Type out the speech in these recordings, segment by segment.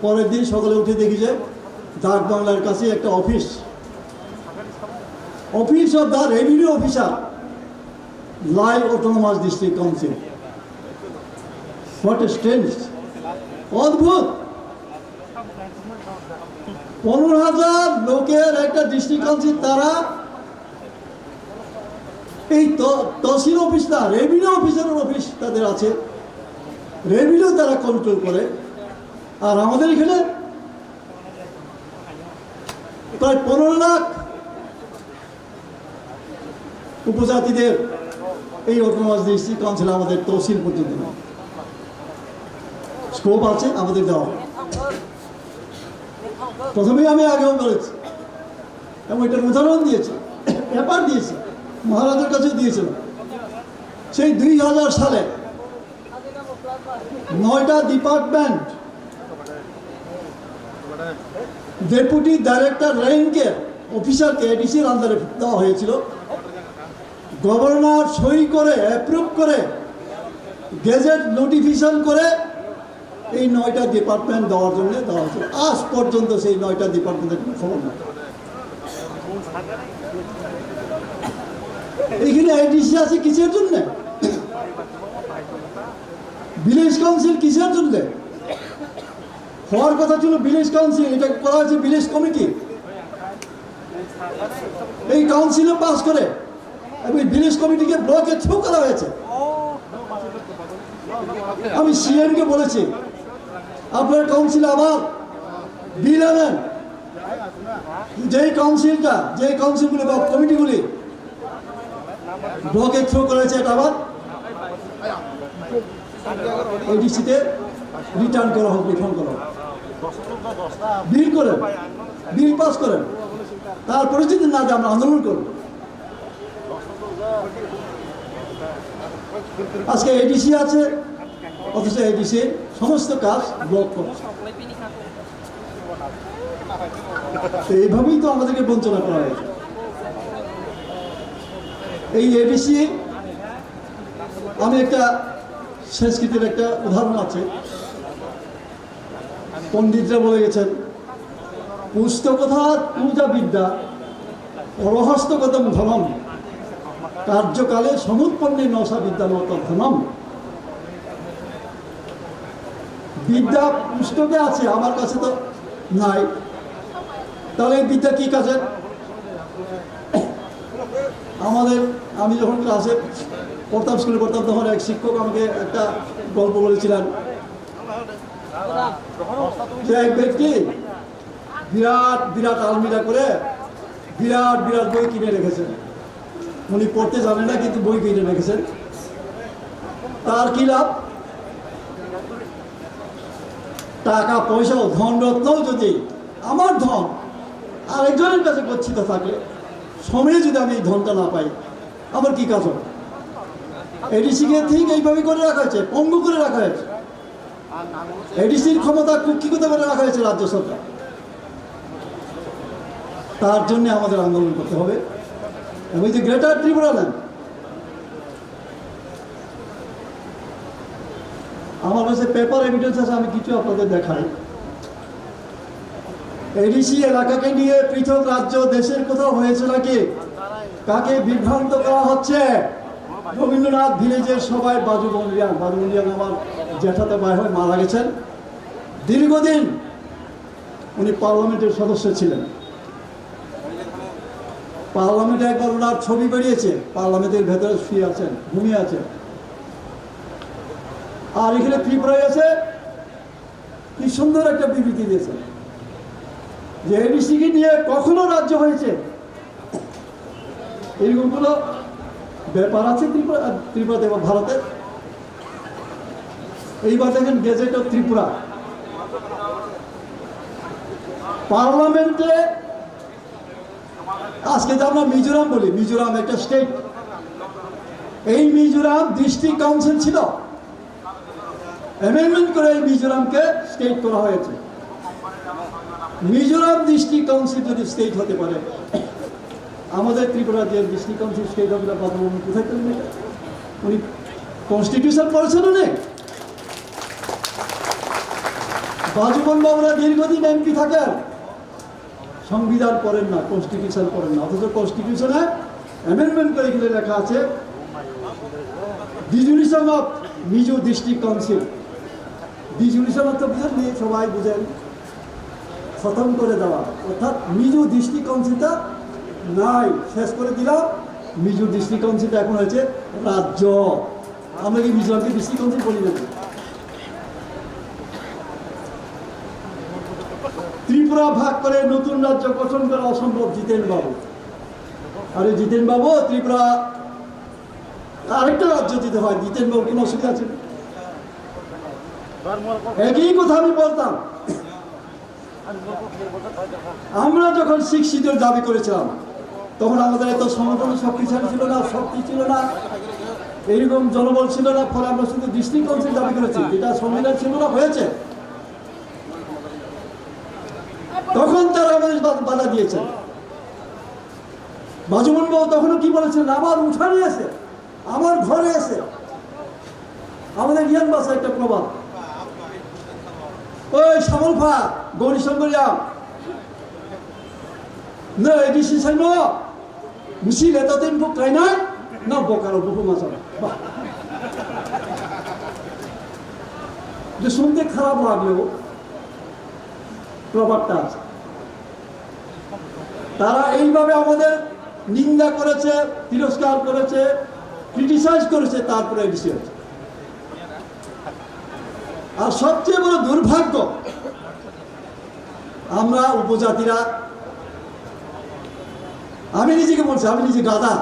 পরের দিন সকালে উঠে দেখি যে ডাক বাংলার কাছে একটা office of the revenue officer, live autonomous district council. What a strange, অদ্ভুত। 15,000 লোকের একটা ডিস্ট্রিক্ট কাউন্সিল, তারা এই তহসিল অফিস না, রেভিনিউ অফিসারের অফিস তাদের আছে, রেভিনিউ তারা কন্ট্রোল করে। আর আমাদের এখানে প্রায় 15 লাখ উপজাতিদের এই অটোনমাস ডিস্ট্রিক্ট কাউন্সিল আমাদের তহসিল পর্যন্ত স্কোপ আছে আমাদের দেওয়া। প্রথমেই আমি আগেও বলেছি এবং এটার উদাহরণ দিয়েছি, পেপার দিয়েছি, মহারাজের কাছেও দিয়েছিলাম। সেই 2000 সালে 9টা ডিপার্টমেন্ট ডেপুটি ডাইরেক্টর র্যাঙ্কের অফিসারকে এডিসির আন্ডারে দেওয়া হয়েছিল। গভর্নর সই করে অ্যাপ্রুভ করে গেজেট নোটিফিকেশন করে এই 9টা ডিপার্টমেন্ট দেওয়ার জন্য দেওয়া হয়েছিল। আজ পর্যন্ত সেই 9টা ডিপার্টমেন্টের কোনো খবর নেই। এইখানে এডিসি আছে কিসের জন্য? ভিলেজ কাউন্সিল কিসের জন্য হওয়ার কথা ছিল? ভিলেজ কাউন্সিল, এটা করা হয়েছে ভিলেজ কমিটি। এই কাউন্সিলে পাস করে এবং ভিলেজ কমিটিকে ব্লকে থ্রু করা হয়েছে। আমি সিএমকে বলেছি, আপনার কাউন্সিলে আবার বিল আনেন, যে কাউন্সিলগুলি বা কমিটিগুলি ব্লকে থ্রু করেছে, এটা আবার এডিসিতে রিটার্ন করা হোক, রিফান্ড করা হোক। বিল করেন, বিল পাস করেন, তার পরিস্থিতি না যে আমরা আন্দোলন করব। আজকে এডিসি আছে, অথচ এডিসি সমস্ত কাজ ব্লক করছে। এইভাবেই তো আমাদেরকে বঞ্চনা করা হয়েছে। এই এডিসি, আমি একটা সংস্কৃতির একটা উদাহরণ আছে, পণ্ডিতরা বলে গেছেন, পুস্তকথা পূজা বিদ্যা অরহস্তগতম ধনম, কার্যকালে সমুৎপন্নে নশা বিদ্যা নত ধনম। বিদ্যা পুস্তকে আছে, আমার কাছে তো নাই, তাহলে এই বিদ্যা কি কাজে? আমি যখন ক্লাসে পড়তাম, স্কুলে পড়তাম, তখন এক শিক্ষক আমাকে একটা গল্প বলেছিলেন যে এক ব্যক্তি বিরাট বিরাট আলমিরা করে বিরাট বিরাট বই কিনে রেখেছেন। উনি পড়তে জানেন না, কিন্তু বই কিনে রেখেছেন। তার কি লাভ? টাকা পয়সাও ধন রত্নও যদি আমার ধন আরেকজনের কাছে গচ্ছিত থাকে, সময়ে যদি আমি এই ধনটা না পাই, আমার কি কাজ হবে? এডিসিকে ঠিক এইভাবে করে রাখা হয়েছে, পঙ্গু করে রাখা হয়েছে। এডিসির ক্ষমতা কুক্ষিগত করে রাখা হয়েছে রাজ্য সরকার। তার জন্য আমাদের আন্দোলন করতে হবে। এবং যে গ্রেটার ত্রিপুরা ল্যান্ড, আমার কাছে পেপার এভিডেন্স আছে, আমি কিছু আপনাদের দেখাই। এডিসি এলাকাকে নিয়ে পৃথক রাজ্য দেশের কোথাও হয়েছে নাকি? কাকে বিভ্রান্ত করা হচ্ছে? রবীন্দ্রনাথ ভিলেজের সবাই বাজু বন্ডিয়ান আমার জ্যাঠাতে ভাই হয়ে মারা গেছেন। দীর্ঘদিন উনি পার্লামেন্টের সদস্য ছিলেন। পার্লামেন্টে একবার ওনার ছবি বেরিয়েছে, পার্লামেন্টের ভেতরে শুয়ে আছেন, ঘুমিয়ে আছেন। আর এখানে ত্রিপুরায় আছে, কি সুন্দর একটা বিবৃতি দিয়েছে যে এডিসিকে নিয়ে কখনো রাজ্য হয়েছে, এইগুলো ব্যাপার আছে ত্রিপুরাতে এবং ভারতে। এইবার দেখেন গেজেট অফ ত্রিপুরা, পার্লামেন্টে আজকে যে আমরা মিজোরাম বলি, মিজোরাম একটা স্টেট, এই মিজোরাম ডিস্ট্রিক্ট কাউন্সিল ছিল, অ্যামেন্ডমেন্ট করে এই মিজোরামকে স্টেট করা হয়েছে। মিজোরাম ডিস্ট্রিক্ট কাউন্সিল যদি স্টেট হতে পারে, আমাদের ত্রিপুরা যে ডিস্ট্রিক্ট কাউন্সিল স্টেট হবে না, কোথায় করবেন? উনি কনস্টিটিউশন পড়েছেন না? বাজুবন বাবুরা দীর্ঘদিন এমপি থাকেন, সংবিধান পড়েন না, কনস্টিটিউশন পড়েন না, অথচ কনস্টিটিউশনে অ্যামেন্ডমেন্ট করে গেলে লেখা আছে dissolution of Mizo district council. Dissolution of তো বুঝেন, সবাই বুঝেন, খতম করে দেওয়া, অর্থাৎ মিজো ডিস্ট্রিক্ট কাউন্সিলটা নাই, শেষ করে দিলাম। মিজো ডিস্ট্রিক্ট কাউন্সিলটা এখন হয়েছে রাজ্য। আমরা কি মিজোরামকে ডিস্ট্রিক্ট কাউন্সিল বলি না? ত্রিপুরা ভাগ করে নতুন রাজ্য গঠন করা অসম্ভব জিতেন বাবু। আরে জিতেন বাবু, ত্রিপুরা আরেকটা রাজ্য দিতে হয়, জিতেন বাবু কোনো অসুবিধা আছে? একই কথা আমি বলতাম। আমরা যখন শিক্ষিতের দাবি করেছিলাম তখন আমাদের এত সংগঠন শক্তিশালী ছিল না, শক্তি ছিল না, এইরকম জনবল ছিল না, ফলে আমরা শুধু ডিস্ট্রিক্ট কাউন্সিল দাবি করেছি, যেটা সংবিধান ছিল না, হয়েছে। তখন তারা আমাদের বাধা দিয়েছেন। বাজুমন বাবু তখনও কি বলেছেন, আমার উঠানে এসে, আমার ঘরে এসে, আমাদের জ্ঞান বাসা একটা প্রবাদ, ওই সামলফা গৌরী শঙ্করিয়াম না এডিসি সাইন মুসিল এতদিন বুক গাইনাই না বকার বহু মাছ, যে শুনতে খারাপ লাগলেও প্রভাবটা আছে। তারা এইভাবে আমাদের নিন্দা করেছে, তিরস্কার করেছে, ক্রিটিসাইজ করেছে, তারপরে এডিসি হয়েছে। আর সবচেয়ে বড় দুর্ভাগ্য, আমরা উপজাতিরা, আমি নিজেকে বলছি, আমি নিজে গাধা,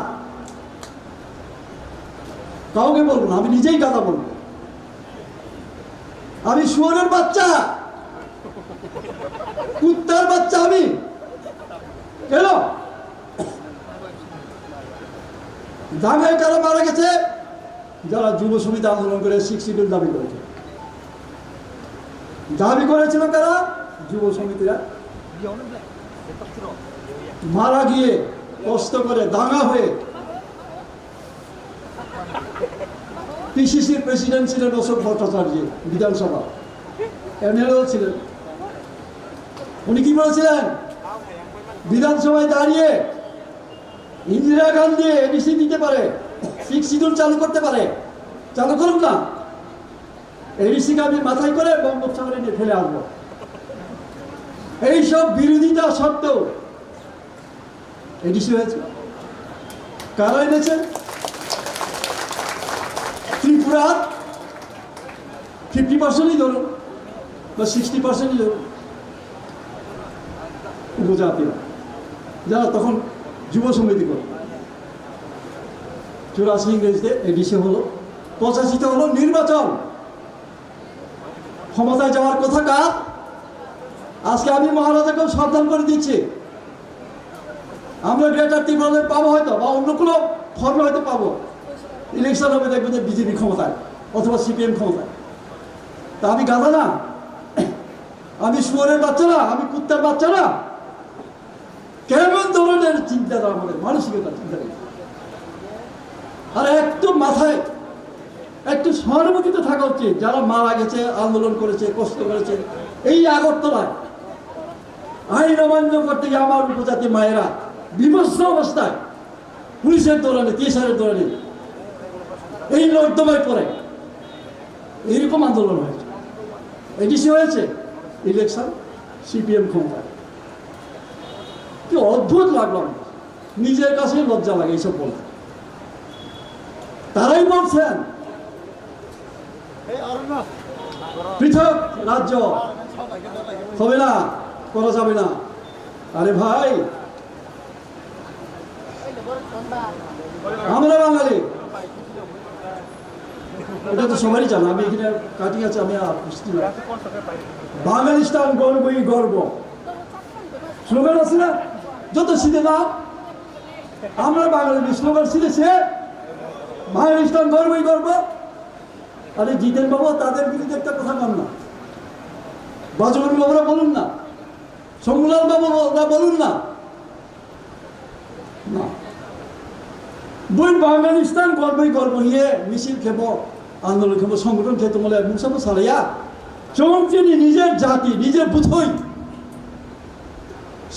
কাউকে বলবো না, আমি নিজেই গাধা বলবো। আমি শুয়োরের বাচ্চা, কুত্তার বাচ্চা আমি। কেন? দাঙ্গায় কারা মারা গেছে? যারা যুব সমিতি আন্দোলন করে 6 শিডিউল দাবি করেছে। দাবি করেছিল কারা? যুব সমিতিরা। মারা গিয়ে কষ্ট করে দাঙ্গা হয়ে। পিসিসির প্রেসিডেন্ট ছিলেন অশোক ভট্টাচার্য, বিধানসভা এমএলএও ছিলেন। উনি কি বলেছিলেন? বিধানসভায় দাঁড়িয়ে ইন্দিরা গান্ধী এডিসি দিতে পারে, 6 শিডিউল চালু করতে পারে, চালু করুন না, এডিসিকে আমি মাথায় করে বঙ্গোপসাগরে নিয়ে ফেলে আসবো। এইসব বিরোধিতা সত্ত্বেও এডিসি হয়েছে। কারা এনেছে? ত্রিপুরার 50%ই ধরুন বা 60%ই ধরুন উপজাতিরা, যারা তখন যুব সমিতি করে। 84 ইংরেজিতে এডিসি হলো, 85-তে হলো নির্বাচন। ক্ষমতায় যাওয়ার কথা কার? আজকে আমি মহারাজাকেও সাবধান করে দিচ্ছি, আমরা গ্রেটার ত্রিপুরাতে পাবো হয়তো, বা অন্য কোনো ফর্মে হয়তো পাবো। ইলেকশন হবে, দেখবেন যে বিজেপি ক্ষমতায় অথবা সিপিএম ক্ষমতায়। তা আমি গাধা না, আমি শুয়োরের বাচ্চা না, আমি কুত্তার বাচ্চা না। কেমন ধরনের চিন্তাধারা আমাদের, মানসিকতা চিন্তা। আর একটু মাথায় একটু সহানুভূতি তো থাকা উচিত, যারা মারা গেছে, আন্দোলন করেছে, কষ্ট করেছে। এই আগরতলায় আইন অমান্য করতে গিয়ে আমার উপজাতি মায়েরা বিভৎস অবস্থায় পুলিশের দৌড়ানে, টিএসআরের দৌড়ানে, এই নর্দমায় পড়ে এইরকম আন্দোলন হয়েছে। এডিসি হয়েছে, ইলেকশন সিপিএম ক্ষমতা। কি অদ্ভুত লাগলো, নিজের কাছেই লজ্জা লাগে এইসব বলতে। তারাই বলছেন পৃথক রাজ্য হবে না, করা যাবে না। আরে ভাই, আমরা বাঙালি, এটা তো সবারই জানা। আমি এখানে কাটিং আছে, আমি বাঙালিস্তান গর্বই গর্ব স্লোগান আছে না, যত শীতে না আমরা বাঙালি স্লোগান শিখেছে, বাঙালিস্তান গর্বই গর্ব। আরে জিতেন বাবু, তাদের বিরুদ্ধে একটা কথা বল না, বাজুমন বাবুরা বলুন না, শঙ্কুলাল বাবুরা বলুন না। বই বাঙালিস্তান গর্বই গর্ব নিয়ে মিছিল খেব, আন্দোলন খেব, সংগঠন খেতে বলে মুসাফো সারাইয়া চৌমচিনি নিজের জাতি নিজের বুঝই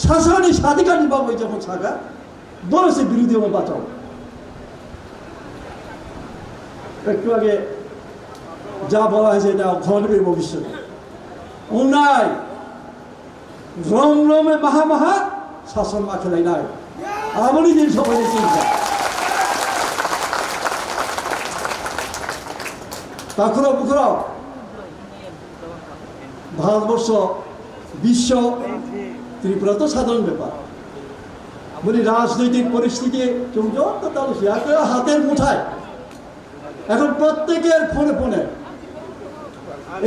শাসনী স্বাধিকার নিবাব যখন থাকা বলেছে বিরোধী ও বাঁচাও। একটু আগে যা বলা হয়েছে এটা ঘটবে ভবিষ্যতে। অন্যায় রম রমে মাহা মাহা শাসন মা খেলাই নাই আমলি দিন সবাই চিন্তা তাকুরা বুকুরা ভারতবর্ষ বিশ্ব ত্রিপুরা তো সাধারণ ব্যাপার বলি রাজনৈতিক পরিস্থিতি হাতের মুঠায় এখন প্রত্যেকের ফোনে ফোনে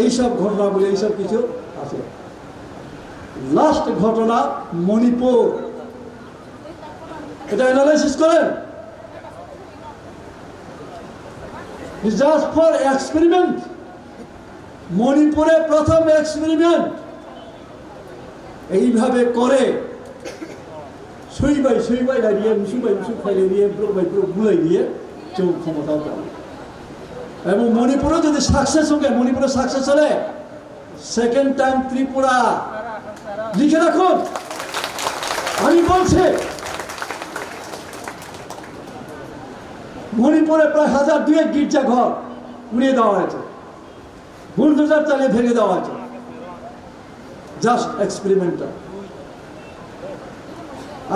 এইসব ঘটনা বলে এইসব কিছু আছে। লাস্ট ঘটনা মণিপুর, এটা অ্যানালাইসিস করেন। জাস্ট ফর এক্সপেরিমেন্ট, মণিপুরে প্রথম এক্সপেরিমেন্ট এইভাবে করে সইবাই দাঁড়িয়ে মুসু খাইলে দিয়ে গুলাই দিয়ে কেউ ক্ষমতা পাবে। এবং মণিপুরে যদি সাকসেস হবে, মণিপুরে সাকসেস হলে সেকেন্ড টাইম ত্রিপুরা লিখে রাখুন। আমি বলছি মণিপুরে প্রায় 1002 গির্জা ঘর উড়িয়ে দেওয়া হয়েছে, বুলডোজার চালিয়ে ভেঙে দেওয়া হয়েছে। Just experimental.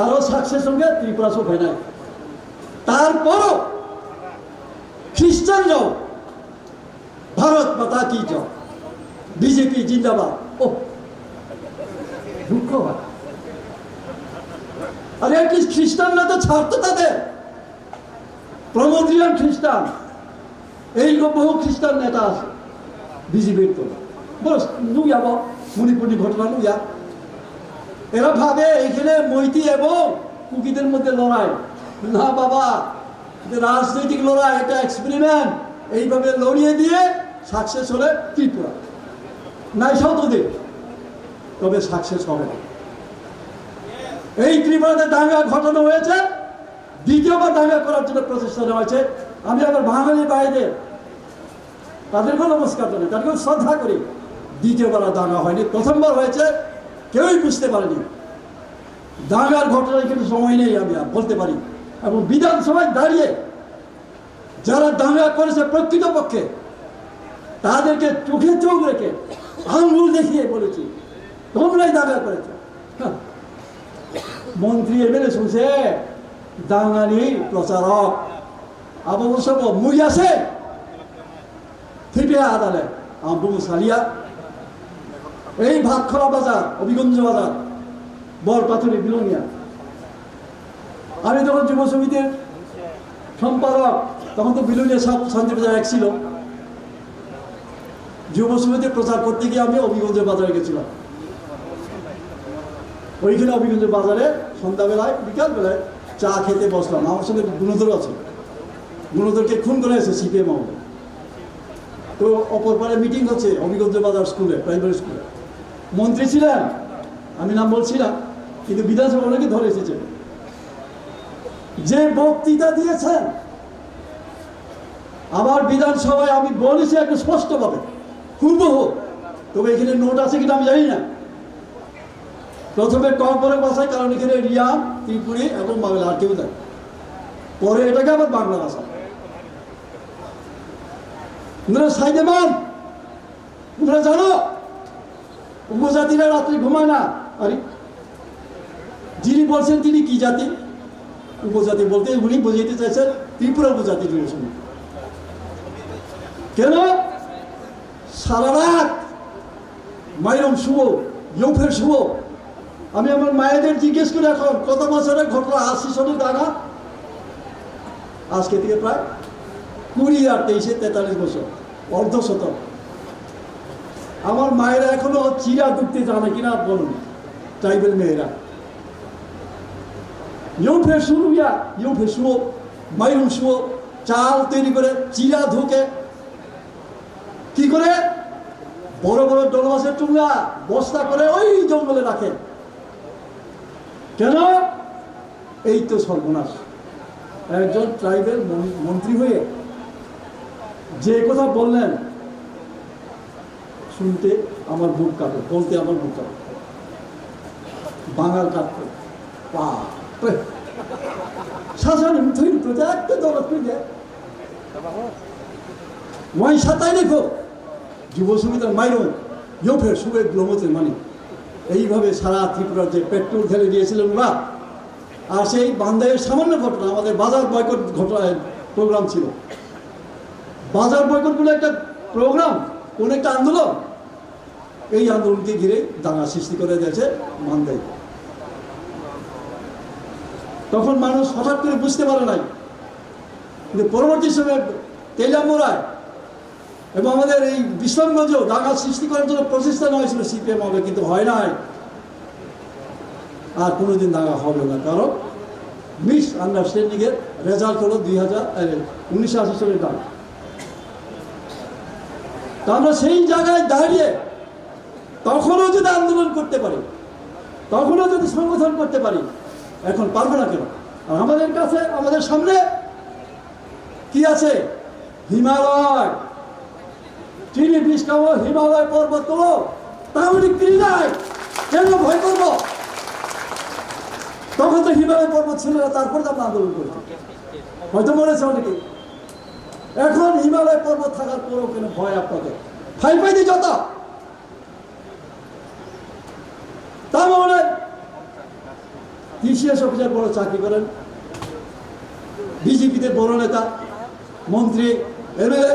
আরো সাকসেস হবে ত্রিপুরা সব হয় নাই। তারপরও খ্রিস্টানরাও ভারত মাতা কি জয়, বিজেপি জিন্দাবাদ। ও দুঃখ হয়। আরে কি খ্রিস্টানরা তো ছাড়তো তাদের, প্রমোদিয়ান খ্রিস্টান, এই বহু খ্রিস্টান নেতা আছে বিজেপির। তো বস নুয়া মণিপুরি ঘটনা নুয়া। এরা ভাবে এখানে মৈতি এবং কুকিদের মধ্যে লড়াই। না বাবা, রাজনৈতিক লড়াই, এটা এক্সপেরিমেন্ট। এইভাবে লড়িয়ে দিয়ে সাকসেস হলে ত্রিপুরা নাই সতদের, তবে সাকসেস হবে না। এই ত্রিপুরাতে দাঙ্গা ঘটানো হয়েছে, দ্বিতীয়বার দাঙ্গা করার জন্য প্রচেষ্টা নেওয়া হয়েছে। আমি আবার বাঙালি ভাইদের তাদেরকেও নমস্কার জানাই, তাদেরকেও শ্রদ্ধা করি। দ্বিতীয়বার দাঙ্গা হয়নি, প্রথমবার হয়েছে, কেউই বুঝতে পারেনি। দাঙ্গার ঘটনায় কিন্তু সময় নেই আমি বলতে পারি। এবং বিধানসভায় দাঁড়িয়ে যারা দাঙ্গা করেছে প্রকৃতপক্ষে তাদেরকে চোখে চোখ রেখে আঙুল দেখিয়ে বলেছি তোমরাই দাঙ্গা করেছো। মন্ত্রী এমএলএ শুনছে দাঙ্গানি প্রচারক আবু সব মুই আছে ফিপে আদালে আবু সালিয়া এই ভাতখলা বাজার, অভিগঞ্জ বাজার, বরপাথরি বিলোনিয়া। আমি যখন যুব সমিতির সম্পাদক, তখন তো বিলোনিয়া শান্তিবাজার এক ছিল। যুব সমিতির প্রচার করতে গিয়ে আমি অভিগঞ্জ বাজারে গেছিলাম। ওইখানে অভিগঞ্জ বাজারে সন্ধ্যাবেলায় বিকালবেলায় চা খেতে বসলাম। আমার সঙ্গে গুণধর আছে, গুণধরকে খুন করে আছে সিপিএম আমলে। তো অপর পারে মিটিং হচ্ছে অভিগঞ্জ বাজার স্কুলে, প্রাইমারি স্কুলে। মন্ত্রী ছিলেন, আমি নাম বলছিলাম, কিন্তু বিধানসভা অনেকে ধরে এসেছে। যে বক্তৃতা দিয়েছেন আমার বিধানসভায়, আমি বলেছি একটু স্পষ্টভাবে, হুবহু। তবে এখানে নোট আছে কিনা আমি জানি না। প্রথমে কম করে ভাষায়, কারণ এখানে রিয়াং, ত্রিপুরি এবং বাংলা আর কেউ দেয়। পরে এটাকে আবার বাংলা ভাষা। সাইদেমান তোমরা জানো উপজাতিরা রাত্রে ঘুমায় না। আরে যিনি বলছেন তিনি কি জাতি? উপজাতি বলতে উনি বোঝাইতে চাইছেন ত্রিপুরা উপজাতি জনসংখ্যা। কেন সারা রাত মাইরম শুভ, ইউফের শুভ। আমি আমার মায়েদের জিজ্ঞেস করি এখন কত বছরের ঘটনা, 80 সনের দানা, আজকে থেকে প্রায় 20 আর 23 43 বছর, অর্ধশতক। আমার মায়েরা এখনো চিরা ডুবতে জানে কিনা বলুন, ট্রাইবেল মেয়েরা। ইউফে শুরু ইউফে শুভ, মাইরুম শুভ, চাল তৈরি করে চিরা ধুকে কি করে বড় বড় ডলমাসের টুঙ্গা বস্তা করে ওই জঙ্গলে রাখে। কেন? এই তো সর্বনাশ। একজন ট্রাইবেল মন্ত্রী হয়ে যে কথা বললেন, শুনতে আমার বুক কাঁপে, বলতে আমার বুক কাঁপে। বাঙাল কাঁপে, বাপরে শাসন তুই একটা দরদ তুই ওয়াই সাতাই রেখো যুব সঙ্গীতার মাইরো ফের সুবে গ্লোমতের মানে এইভাবে সারা ত্রিপুরার যে পেট্রোল ঢেলে দিয়েছিলেন ওরা। আর সেই বান্দাইয়ের সামান্য ঘটনা, আমাদের বাজার বয়কট ঘটনায় প্রোগ্রাম ছিল। বাজার বয়কট বলে একটা প্রোগ্রাম, কোন একটা আন্দোলন, এই আন্দোলনকে ঘিরে দাঙ্গা সৃষ্টি করে দিয়েছে বান্দাই। তখন মানুষ হঠাৎ করে বুঝতে পারে নাই, কিন্তু পরবর্তী সময়ে তেলিয়ামুড়ায় এবং আমাদের এই বিশ্রামগঞ্জেও দাঙ্গা সৃষ্টি করার জন্য প্রচেষ্টা নেওয়া হয়েছিল সিপিএম হবে, কিন্তু হয় নাই। আর কোনোদিন দাঙ্গা হবে না, কারণ মিস আন্ডারস্ট্যান্ডিং এর রেজাল্ট হলো 1980 সালের দাঙ্গা। তা আমরা সেই জায়গায় দাঁড়িয়ে তখনও যদি আন্দোলন করতে পারি, তখনও যদি সংগঠন করতে পারি, এখন পারবো না কেন? আর আমাদের কাছে, আমাদের সামনে কি আছে? হিমালয়, চিনি বিষ খাবো, হিমালয় পর্বত তোলো, তাহলে কি নাই, কেন ভয় করবো? তখন তো হিমালয় পর্বত ছিল না, তারপর তো আমরা আন্দোলন করেছি, হয়তো মরেছে অনেকে। এখন হিমালয় পর্বত থাকার পরও কেন ভয় আপনাদের? ফাই পাইনি যত তা মানে টিসিএস অফিসার বড় চাকরি করেন, বিজেপিতে বড় নেতা, মন্ত্রী, এমএলএ,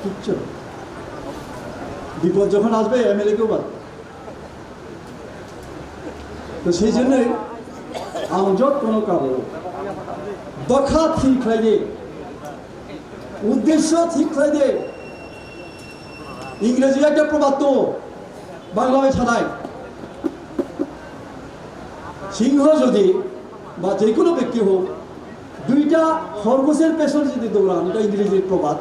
কিচ্ছু বিপদ যখন আসবে এমএলএ কেউ বাদ। তো সেই জন্যই আমজট কোনো কারণ দখা ঠিক হয়ে যায়, উদ্দেশ্য ঠিক হয়ে যায়। ইংরেজি একটা প্রবাদ তো বাংলায় ছাড়ায়, সিংহ যদি বা যে কোনো ব্যক্তি হোক দুইটা খরগোশের পেছনে যদি দৌড়ান, এটা ইংরেজির প্রবাদ,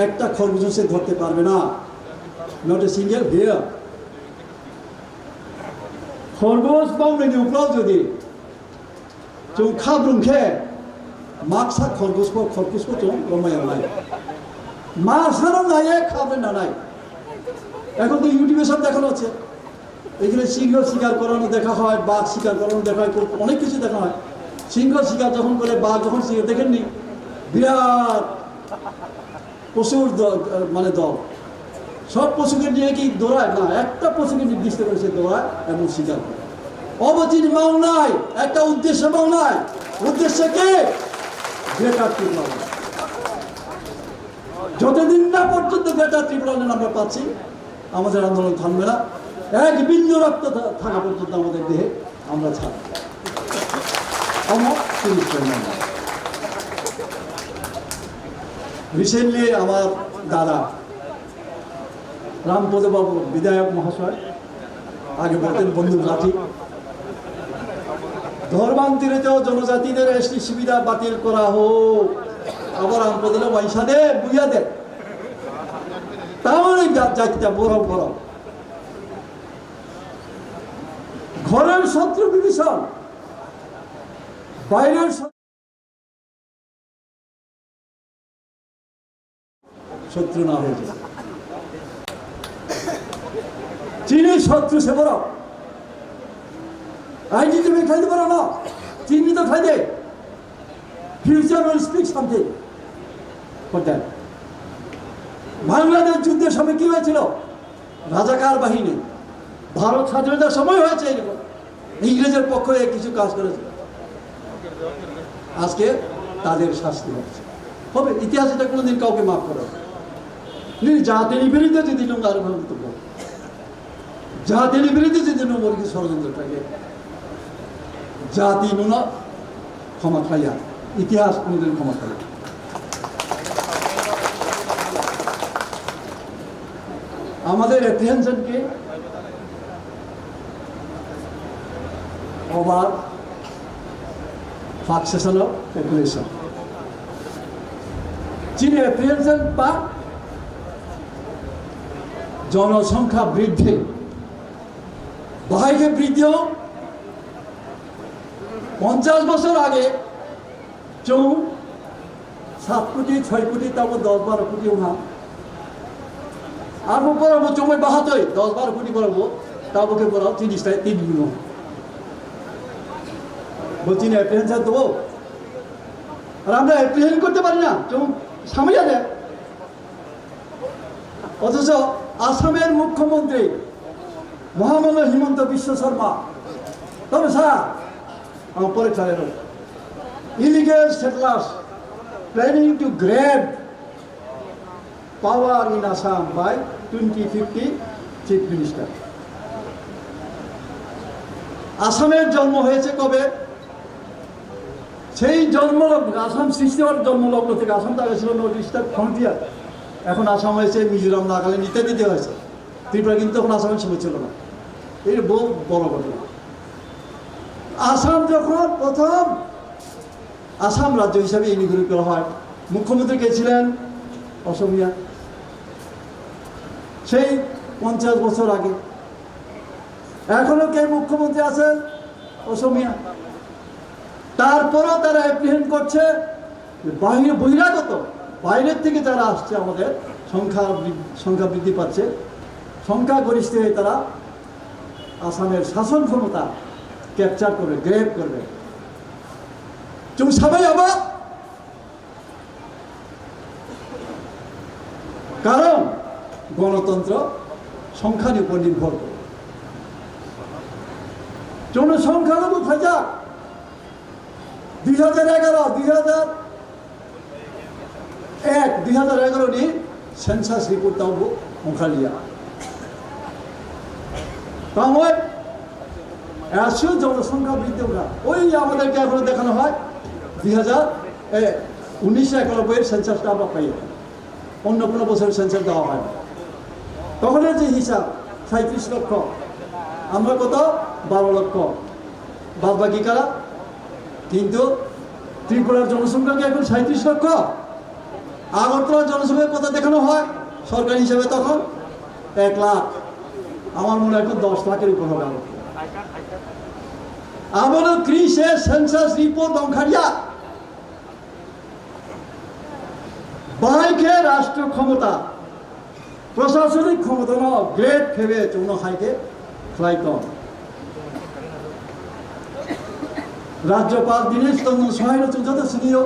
একটা খরগোশ সে ধরতে পারবে না, নট এ সিঙ্গেল হেয়ার। খরগোশ বাউন্ডারি উপরাও যদি চৌ খাব্রুং খে মাকসা খরগোশ খরগোশ চৌ রমায় নাই মা সারও নাই, খাবে না নাই। এখন তো ইউটিউবে সব দেখানো হচ্ছে, এখানে সিংহ শিকার করানো দেখা হয়, বাঘ শিকার করানো দেখা হয়, অনেক কিছু দেখা হয়। সিংহ শিকার যখন করে, বাঘ যখন শিকার, দেখেননি বিরাট পশুর মানে দল, সব পশুকে নিয়ে কি দৌড়ায় না, একটা পশুকে নির্দিষ্ট করে সে দৌড়ায় এবং শিকার করে। অবচিন মাও নাই, একটা উদ্দেশ্য মাও নাই, উদ্দেশ্য কে? Greater tribunal. যতদিন না পর্যন্ত গ্রেটার ট্রিব্যুনাল আমরা পাচ্ছি, আমাদের আন্দোলন থামবে না। এক বিন্দু রক্ত থাকা পর্যন্ত আমাদের দেহে আমরা ছাড়ব। রিসেন্টলি আমার দাদা রামপদ বাবু বিধায়ক মহাশয়, আগে বলতেন বন্ধু লাঠি, ধর্মান্তরিত জনজাতিদের এসটি সুবিধা বাতিল করা হোক, আবার রামপদ পয়সা দে বুঝা দে, তাহলে জাতিটা বড় বড়। ঘরের শত্রু বিভীষণ, বাইরের শত্রু না হয়ে যায়। চীনের শত্রু সে বড়, আইনি তুমি খাইতে পারো না, চিনি তো খাই দে, future will speak something for that. Bangladesh যুদ্ধের সময় কি হয়েছিল? রাজাকার বাহিনী, ভারত স্বাধীনতার সময় হয়েছে এরকম, ইংরেজের পক্ষে কিছু কাজ করেছে, আজকে তাদের শাস্তি হচ্ছে। হবে ইতিহাস এটা কোনোদিন কাউকে মাফ করে জাতির বিরুদ্ধে যদি নোংরা মন্তব্য, জাতির বিরুদ্ধে যদি নোংরা ষড়যন্ত্র থাকে, জাতি নুনা ক্ষমা খাইয়া, ইতিহাস কোনোদিন ক্ষমা খাইয়া। আমাদের অ্যাপ্রিহেনশনকে ওভার ফাক্সেশন অফ পপুলেশন, চীনের অ্যাপ্রিহেনশন বা জনসংখ্যা বৃদ্ধি, বাহিকে বৃদ্ধিও 50 বছর আগে 7 কোটি 6 কোটি তারপর 10-12 কোটি উঠা আর পড়াবো জমি বাহাতই 10-12 কোটি পড়াবো তারপরে পড়াও 30টায় 3 গুণ বলছি না অ্যাপ্রিহেনশন দেবো আর আমরা অ্যাপ্রিহেন্ড করতে পারি না যেমন সামনে যাবে অথচ আসামের মুখ্যমন্ত্রী মহামান্য হিমন্ত বিশ্ব শর্মা তবে স্যার আমার পরে চালেন illegal settlers planning to grab power in Assam by 2050 chief minister আসামের জন্ম হয়েছে কবে সেই জন্মলগ্ন আসাম সৃষ্টি হওয়ার জন্মলগ্ন থেকে আসাম তো আগে ছিল নর্থ ইস্টার্ন ফ্রন্টিয়ার এখন আসাম হয়েছে মিজোরাম নাগাল্যান্ড ইত্যাদিতে হয়েছে ত্রিপুরা কিন্তু এখন আসামের সময় ছিল না এই বহু বড় ঘটনা আসাম যখন প্রথম আসাম রাজ্য হিসাবে ইনগুরেট করা হয় মুখ্যমন্ত্রী কে ছিলেন অসমীয়া সেই 50 বছর আগে এখনো কে মুখ্যমন্ত্রী আছেন অসমীয়া তারপরও তারা অ্যাপ্রিহেন্ড করছে বাইরে বহিরাগত বাইরের থেকে যারা আসছে আমাদের সংখ্যা বৃদ্ধি পাচ্ছে সংখ্যাগরিষ্ঠ হয়ে তারা আসামের শাসন ক্ষমতা ক্যাপচার করবে গ্রেপ করবে তুমি সবাই অবাক কারণ গণতন্ত্র সংখ্যার উপর নির্ভর করে জনসংখ্যালঘু খোঁজা 2011 ni সেন্সাস রিপোর্ট তাও মুখালিয়া তাহলে এসো জনসংখ্যা বৃদ্ধি ওই আমাদেরকে এখন দেখানো হয় 1991 সেন্সাসটা আমরা পাই অন্য কোনো বছরের সেন্সাস দেওয়া হয় তখনের যে হিসাব 37 লক্ষ আমরা কত 12 লক্ষ বাদ বাকি কারা কিন্তু ত্রিপুরার জনসংখ্যা কি এখন 37 লক্ষ আগরতলার জনসংখ্যার কথা দেখানো হয় সরকারি হিসাবে তখন 1 লাখ আমার মনে হয় এখন 10 লাখের উপর হবে আমারও ক্রিসের সেন্সাস রিপোর্ট অংখারিয়া বাইকে রাষ্ট্র ক্ষমতা প্রশাসনিক ক্ষমতা ন গ্রেট ফেবে চৌন হাইকে ফ্লাইট রাজ্যপাল দীনেশ চন্দ্র সহায় যত সিনিয়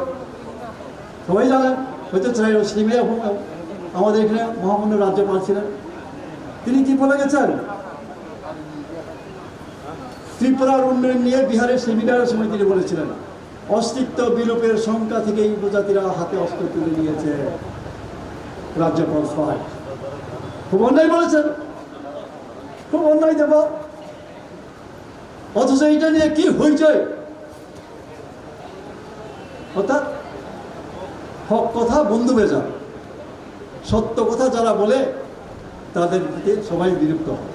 সবাই জানেন হয়তো সিনিয়া আমাদের এখানে মহামান্য রাজ্যপাল ছিলেন তিনি কি বলে গেছেন ত্রিপুরার উন্নয়ন নিয়ে বিহারের সেমিনারের সময় তিনি বলেছিলেন অস্তিত্ব বিলোপের সংখ্যা থেকে এই উপজাতিরা হাতে অস্ত্র তুলে নিয়েছে রাজ্যপাল সহায় খুব অন্যায় বলেছেন খুব অন্যায় দেব অথচ এটা নিয়ে কি হয়েছে অর্থাৎ হক কথা বন্ধু বেজা সত্য কথা যারা বলে তাদের প্রতি সবাই বিরক্ত হয়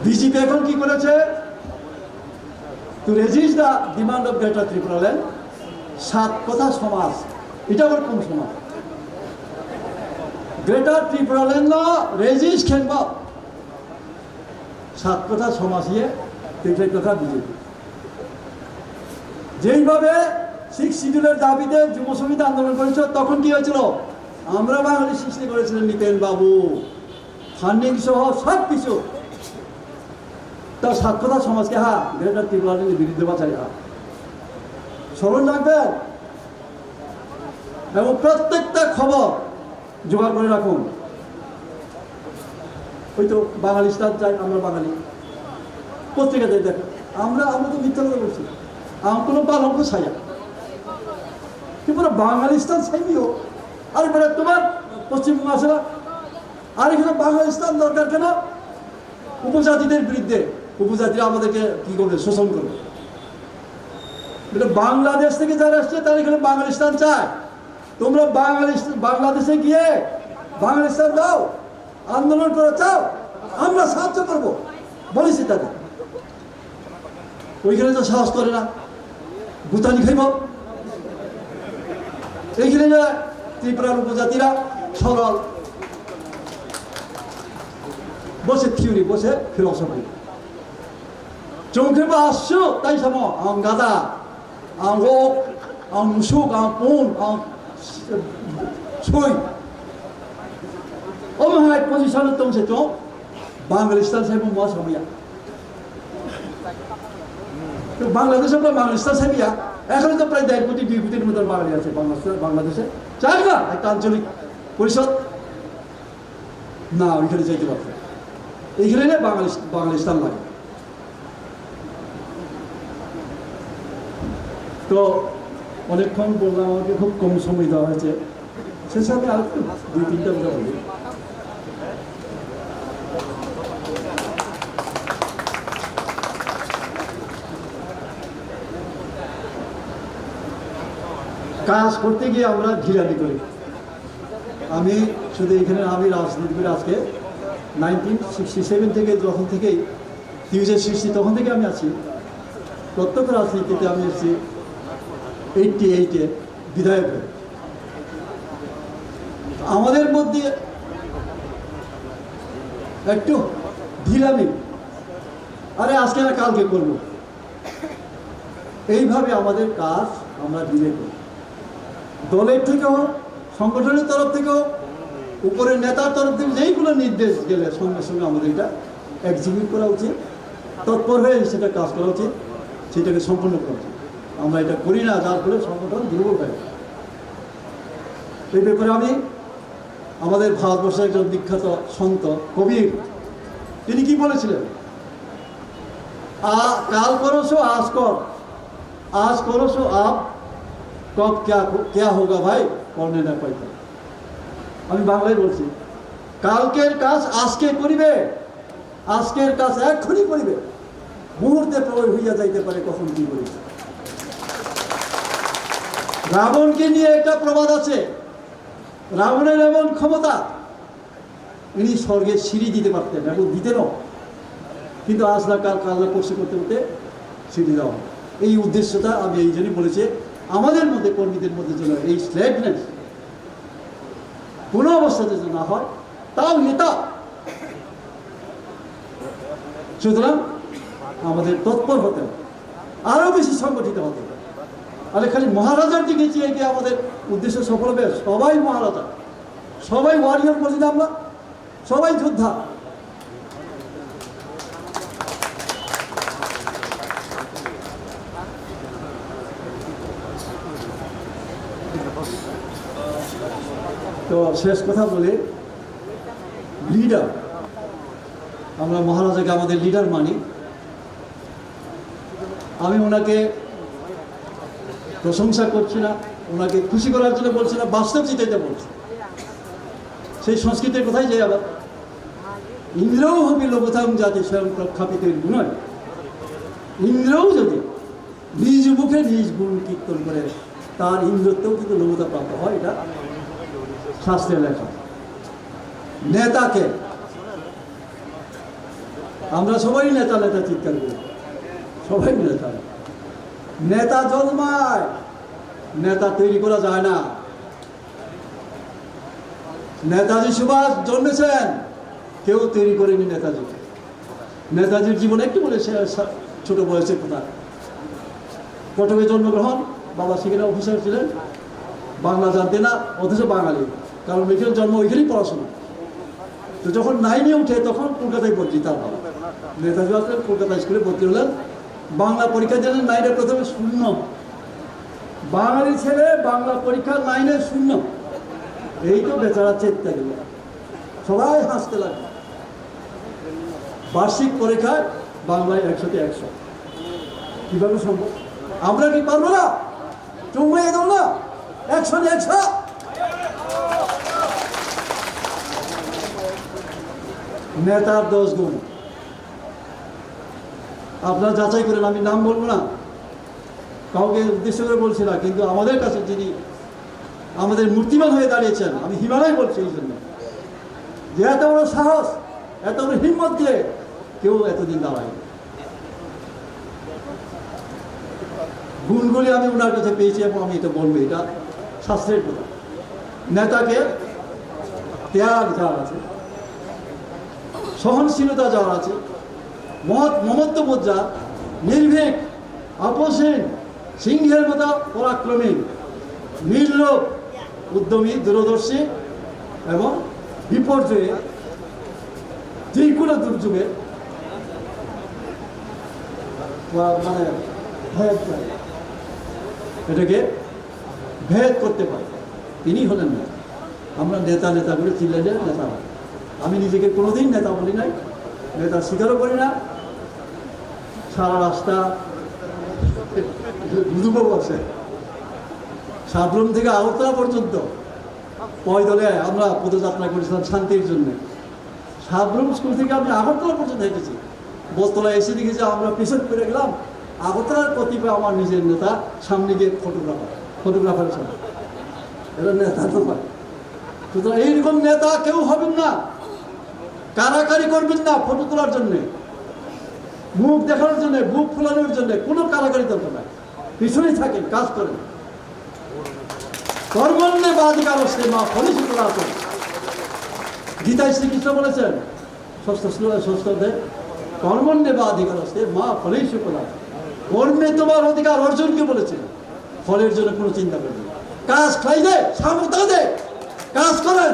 বিজেপি এখন কি করেছে two resist the demand of greater Tripuraland 7 কথা সমাজ এটা আবার কোন সমাজ গ্রেটার ত্রিপুরাল্যান্ড রেজিস্ট খেলব 7 কথা সমাজ ইয়ে তিনটাই কথা বিজেপি যেইভাবে 6 শিডিউলের দাবিতে যুব সমিতি আন্দোলন করেছিল তখন কি হয়েছিল আমরা বাঙালি সৃষ্টি করেছিলেন নিতেন বাবু ফান্ডিং সহ সব কিছু তার 7 কথা সমাজকে গ্রেটার ত্রিপুরাল্যান্ডের বিরুদ্ধে বাঁচাই স্মরণ রাখবেন এবং প্রত্যেকটা খবর জোগাড় করে রাখুন ওই তো বাঙালিস্তান চাই আমরা বাঙালি পত্রিকাতে দেখো আমরা তো মিথ্যা কথা বলছি আমার কোনো পালঙ্ক ছায়া বাঙালিস্তান চাইনিও আরে বেড়ে তোমার পশ্চিমবঙ্গ আসে না আর এখানে বাঙালিস্তান দরকার কেন উপজাতিদের বিরুদ্ধে উপজাতিরা আমাদেরকে কি করবে শোষণ করবে বাংলাদেশ থেকে যারা আসছে তারা এখানে বাঙালিস্তান চায় তোমরা বাংলাদেশে গিয়ে বাঙালিস্তান দাও আন্দোলন করে চাও আমরা সাহায্য করবো বলেছি তাদের ওইখানে তো সাহস করে না ভুতানি খাইব এইখানে না ত্রিপুরার উপজাতিরা সরল বসে থিওরি বসে ফিলসফি চৌখেবা আসছো তাই সামো আম গাদা আম হোক ang musok, ang pon, ang soy. Omahai posisyon tong sa to, Bangladesh sa mo sa miya. তো বাংলাদেশ আমরা বাংলাদেশ সেবিয়া এখন তো প্রায় 1.5 কোটি 2 কোটির মতো বাঙালি আছে বাংলাদেশে চাই না একটা আঞ্চলিক পরিষদ না ওইখানে যাইতে পারবে এইখানে না বাংলাদেশটান লাগে তো অনেকক্ষণ বললাম আমাকে খুব কম সময় দেওয়া হয়েছে শেষে আমি আর 2-3টা কথা বলি কাজ করতে গিয়ে আমরা ঢিলামি করি আমি শুধু এখানে আমি রাজনীতি করে আজকে 1967 থেকে যখন থেকেই 2060 তখন থেকে আমি আছি প্রত্যক্ষ রাজনীতিতে আমি এসেছি 88-এ বিধায়ক হয়ে আমাদের মধ্যে একটু ঢিলামি আরে আজকে না কালকে করবো এইভাবে আমাদের কাজ আমরা ঢিলে করি দলের থেকেও সংগঠনের তরফ থেকেও উপরের নেতার তরফ থেকে যেইগুলো নির্দেশ গেলে সঙ্গে সঙ্গে আমাদের এটা এক্সিকিউট করা উচিত তৎপর হয়ে সেটা কাজ করা উচিত সেটাকে সম্পন্ন করা উচিত আমরা এটা করি না যার ফলে সংগঠন দুর্বল হয় এই ব্যাপারে আমি আমাদের ভারতবর্ষের একজন বিখ্যাত সন্ত কবির তিনি কি বলেছিলেন কাল করোসো আজ করোসো আপ কব क्या होगा ভাই করনে না পাইতে আমি বাংলায় বলছি কালকের কাজ আজকে করিবে আজকের কাজ এখনই করিবে মুহূর্তে প্রলয় হইয়া যাইতে পারে কখন কি করিবে রাবণকে নিয়ে একটা প্রবাদ আছে রাবণের এমন ক্ষমতা ইনি স্বর্গে সিঁড়ি দিতে পারতেন এবং দিতেনও কিন্তু আজ না কাল কাল পরশু করতে করতে সিঁড়ি দেওয়া এই উদ্দেশ্যটা আমি এই জন্যই বলেছি আমাদের মধ্যে কর্মীদের মধ্যে যেন এই স্ল্যাগনেস কোনো অবস্থাতে যেন না হয় তাও নেতা সুতরাং আমাদের তৎপর হতে হবে আরও বেশি সংগঠিত হতে হবে আরে খালি মহারাজার দিকে চেয়ে গিয়ে আমাদের উদ্দেশ্য সফল হবে সবাই মহারাজা সবাই ওয়ারিয়র বলি না আমরা সবাই যোদ্ধা তো শেষ কথা বলে লিডার আমরা মহারাজাকে আমাদের লিডার মানি আমি ওনাকে প্রশংসা করছি না ওনাকে খুশি করার জন্য বলছি না বাস্তব চিন্তাইতে বলছি সেই সংস্কৃতির কথাই যাই আবার ইন্দ্রও হবি লোকথাম জাতি স্বয়ং প্রখ্যাপিত নয় ইন্দ্রও যদি নিজ মুখে নিজ গুণ কীর্তন করে তার ইন্দ্রত্বেও কিন্তু লোকতা প্রাপ্ত হয় এটা শাস্ত্রে লেখা নেতাকে আমরা সবাই নেতা নেতা চিৎকার করি সবাই নেতা নেতা জন্মায় নেতা তৈরি করা যায় না নেতাজি সুভাষ জন্মেছেন কেউ তৈরি করেনি নেতাজি নেতাজির জীবনে একটু বলে ছোট বয়সের কথা কটকে জন্মগ্রহণ বাবা সেখানে অফিসার ছিলেন বাংলা জানতে না অথচ বাঙালি কারণ ওইখানে জন্ম ওইখানেই পড়াশোনা তো যখন 9-এ উঠে তখন কলকাতায় ভর্তি তার বাবা নেতাজি আসলেন কলকাতা স্কুলে ভর্তি হলেন বাংলা পরীক্ষা দিলেন 9-এ প্রথমে 0 বাঙালি ছেলে বাংলা পরীক্ষা 9-এ 0 এই তো বেচারা চেষ্টা গেল সবাই হাসতে লাগে বার্ষিক পরীক্ষায় বাংলায় 100-তে 100 কিভাবে সম্ভব আমরা কি পারবো না চুমে দেব না 100-এ 100 নেতার 10 গুণ আপনারা যাচাই করেন আমি নাম বলবো না কাউকে উদ্দেশ্য করে বলছি না কিন্তু আমাদের কাছে যিনি আমাদের মূর্তিমান হয়ে দাঁড়িয়েছেন আমি হিমালয় বলছি এই জন্য যে এত বড় সাহস এত বড় হিম্মত দিয়ে কেউ এতদিন দাঁড়ায় গুণগুলি আমি ওনার কাছে পেয়েছি এবং আমি এটা বলবো এটা শাস্ত্রের কথা নেতাকে ত্যাগ যার আছে সহনশীলতা যার আছে মমত্ববোধ যার নির্ভীক আপোষহীন সিংহের মতো পরাক্রমী, নির্লোভ, উদ্যমী, দূরদর্শী এবং বিপর্যয়ে যে কোনো দুর্যোগে মানে এটাকে ভেদ করতে পারে, তিনি হলেন নেতা। আমরা নেতা নেতা করে চিল্লাইলে নেতা হয়। আমি নিজেকে কোনোদিন নেতা বলি নাই, নেতা স্বীকারও করি না। সারা রাস্তা দুদুবাবু আছে, সাবরুম থেকে আগরতলা পর্যন্ত পয়দলে আমরা পদযাত্রা করেছিলাম শান্তির জন্য। সাবরুম স্কুল থেকে আমি আগরতলা পর্যন্ত হেঁটেছি। বোতলা এসে দেখেছি আমরা পিছন করে গেলাম। আগরতলার কতিপয় আমার নিজের নেতা, সামনে গিয়ে ফটোগ্রাফারের সামনে, এটা নেতা তো পায়। সুতরাং এইরকম নেতা কেউ হবেন না, কারাকারি করবেন না ফটো তোলার জন্যে, মুখ দেখানোর জন্য, বুক ফোলানোর জন্য কোনো কারাকারি দরকার নাই। পিছনেই থাকেন, কাজ করেন। কর্মণ্যেবাধিকারস্তে মা ফলিষুকলাৎ। গীতায় শ্রীকৃষ্ণ বলেছেন ষষ্ঠ অধ্যায়ে, কর্মণ্যেবাধিকারস্তে মা ফলিষুকলাৎ। কর্মে তোমার অধিকার অর্জনকে বলেছেন, ফলের জন্য কোনো চিন্তা করবেন না। কাজ খাই দে, সামর্থ্য দে, কাজ করেন,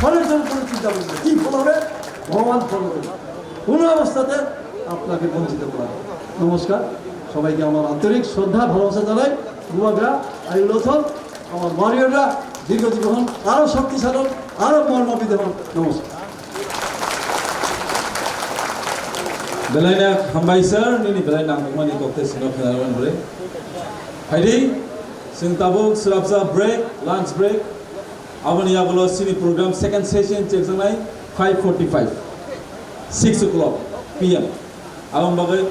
ফলের জন্য কোনো চিন্তা করবেন না। কি ফল হবে? ভগবান ফল হবে, কোনো অবস্থাতে আপনাকে বঞ্চিত করা হবে। নমস্কার, সবাইকে আমার আন্তরিক শ্রদ্ধা ভালোবাসা জানাই। যুবকরা, আয়ুলথল, আমার ওয়ারিয়ররা দীর্ঘজীবী হন, আরও শক্তিশালী হন, আরও মর্মবিদ হন। নমস্কার। Belaina Hambaisar, Nini Belaina Mani Cocktail Sinophan break. Heidi, Sintabuk, Surabsa break, lunch break. Avaniagolo Cine program, second session, Chexanai, 5:45, 6 o'clock p.m. Avambagai.